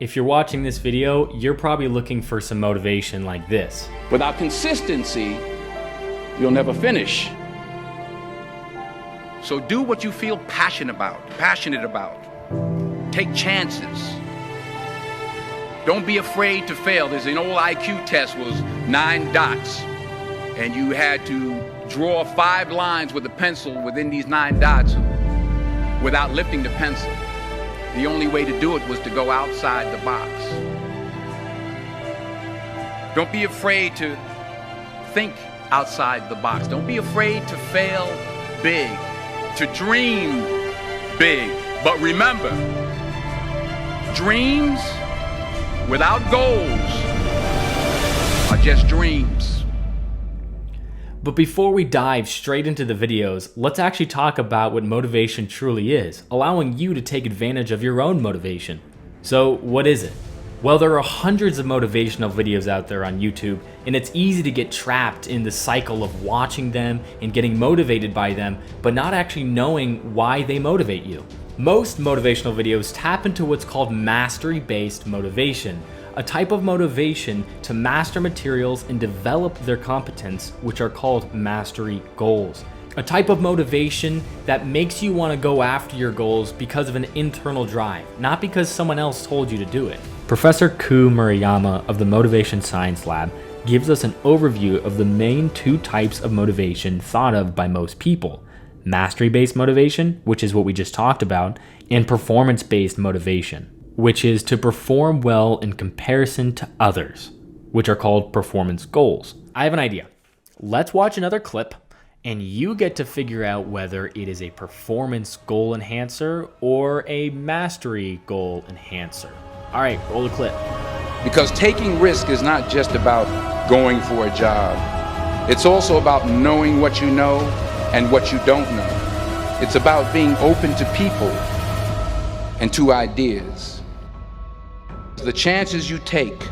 If you're watching this video, you're probably looking for some motivation like this. Without consistency, you'll never finish. So do what you feel passionate about. Take chances. Don't be afraid to fail. There's an old IQ test was 9 dots, and you had to draw 5 lines with a pencil within these 9 dots without lifting the pencil. The only way to do it was to go outside the box. Don't be afraid to think outside the box. Don't be afraid to fail big, to dream big. But remember, dreams without goals are just dreams. But before we dive straight into the videos, let's actually talk about what motivation truly is, allowing you to take advantage of your own motivation. So what is it? Well, there are hundreds of motivational videos out there on YouTube, and it's easy to get trapped in the cycle of watching them and getting motivated by them, but not actually knowing why they motivate you. Most motivational videos tap into what's called mastery-based motivation, a type of motivation to master materials and develop their competence, which are called mastery goals. A type of motivation that makes you want to go after your goals because of an internal drive, not because someone else told you to do it. Professor Ku Murayama of the Motivation Science Lab gives us an overview of the main 2 types of motivation thought of by most people: mastery-based motivation, which is what we just talked about, and performance-based motivation, which is to perform well in comparison to others, which are called performance goals. I have an idea. Let's watch another clip, and you get to figure out whether it is a performance goal enhancer or a mastery goal enhancer. All right, roll the clip. Because taking risk is not just about going for a job. It's also about knowing what you know and what you don't know. It's about being open to people and to ideas. The chances you take,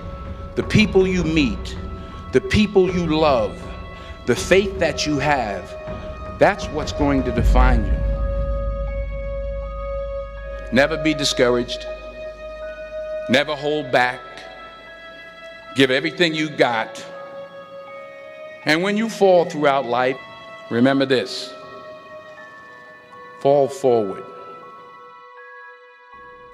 the people you meet, the people you love, the faith that you have, that's what's going to define you. Never be discouraged. Never hold back. Give everything you got. And when you fall throughout life, remember this: fall forward.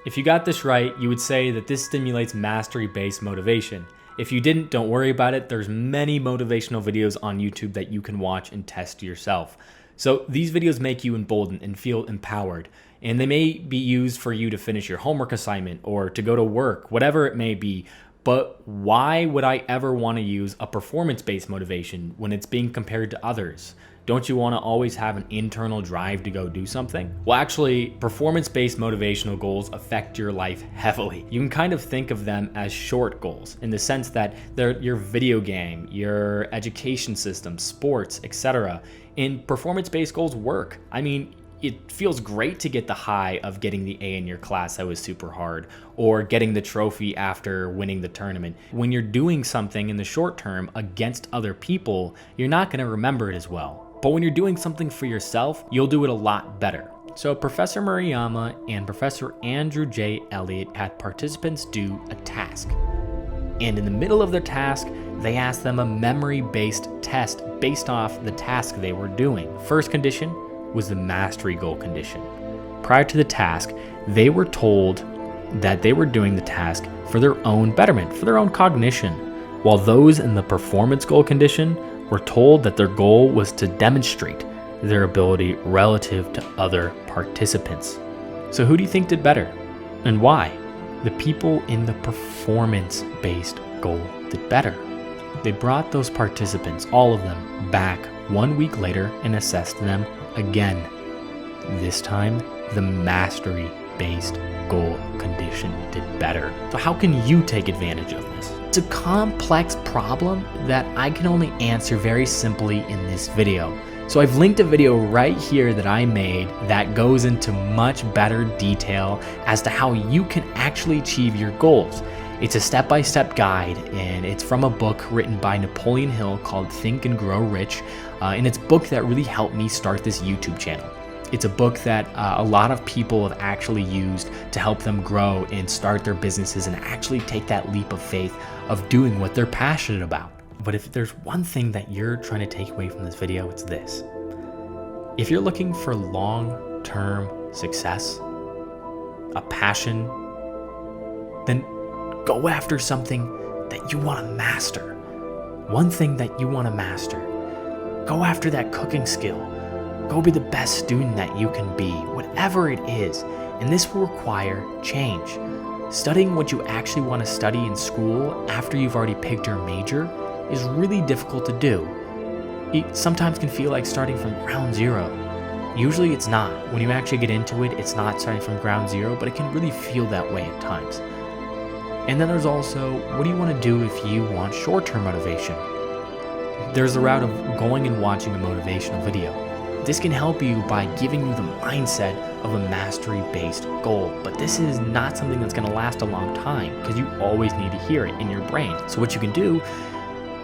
If you got this right, you would say that this stimulates mastery-based motivation. If you didn't, don't worry about it. There's many motivational videos on YouTube that you can watch and test yourself. So these videos make you emboldened and feel empowered, and they may be used for you to finish your homework assignment or to go to work, whatever it may be. But why would I ever want to use a performance-based motivation when it's being compared to others? Don't you want to always have an internal drive to go do something? Well, actually, performance-based motivational goals affect your life heavily. You can kind of think of them as short goals in the sense that they're your video game, your education system, sports, etc. And performance-based goals work. I mean, it feels great to get the high of getting the A in your class that was super hard, or getting the trophy after winning the tournament. When you're doing something in the short term against other people, you're not going to remember it as well. But when you're doing something for yourself, you'll do it a lot better. So Professor Murayama and Professor Andrew J. Elliott had participants do a task. And in the middle of their task, they asked them a memory-based test based off the task they were doing. First condition was the mastery goal condition. Prior to the task, they were told that they were doing the task for their own betterment, for their own cognition, while those in the performance goal condition were told that their goal was to demonstrate their ability relative to other participants. So who do you think did better, and why? The people in the performance-based goal did better. They brought those participants, all of them, back 1 week later and assessed them again. This time, the mastery-based goal condition did better. So how can you take advantage of this? It's a complex problem that I can only answer very simply in this video. So I've linked a video right here that I made that goes into much better detail as to how you can actually achieve your goals. It's a step-by-step guide, and it's from a book written by Napoleon Hill called Think and Grow Rich, and it's a book that really helped me start this YouTube channel. It's a book that a lot of people have actually used to help them grow and start their businesses and actually take that leap of faith of doing what they're passionate about. But if there's one thing that you're trying to take away from this video, it's this. If you're looking for long-term success, a passion, then go after something that you want to master. One thing that you want to master. Go after that cooking skill. Go be the best student that you can be, whatever it is. And this will require change. Studying what you actually want to study in school after you've already picked your major is really difficult to do. It sometimes can feel like starting from ground zero. Usually it's not. When you actually get into it, it's not starting from ground zero, but it can really feel that way at times. And then there's also, what do you want to do if you want short-term motivation? There's a route of going and watching a motivational video. This can help you by giving you the mindset of a mastery-based goal, but this is not something that's going to last a long time because you always need to hear it in your brain. So what you can do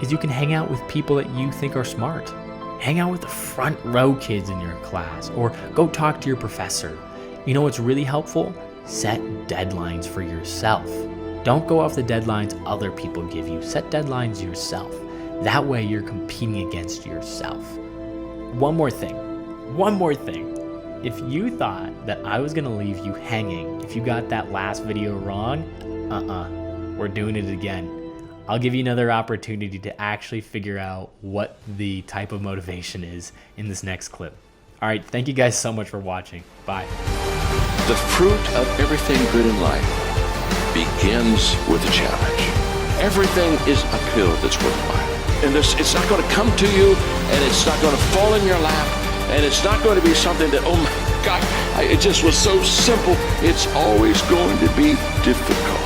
is you can hang out with people that you think are smart. Hang out with the front row kids in your class, or go talk to your professor. You know what's really helpful? Set deadlines for yourself. Don't go off the deadlines other people give you. Set deadlines yourself. That way you're competing against yourself. One more thing. If you thought that I was gonna leave you hanging if you got that last video wrong, we're doing it again. I'll give you another opportunity to actually figure out what the type of motivation is in this next clip. All right, thank you guys so much for watching. Bye. The fruit of everything good in life begins with a challenge. Everything is uphill that's worthwhile. And it's not going to come to you, and it's not going to fall in your lap, and it's not going to be something that, oh my God, it just was so simple. It's always going to be difficult.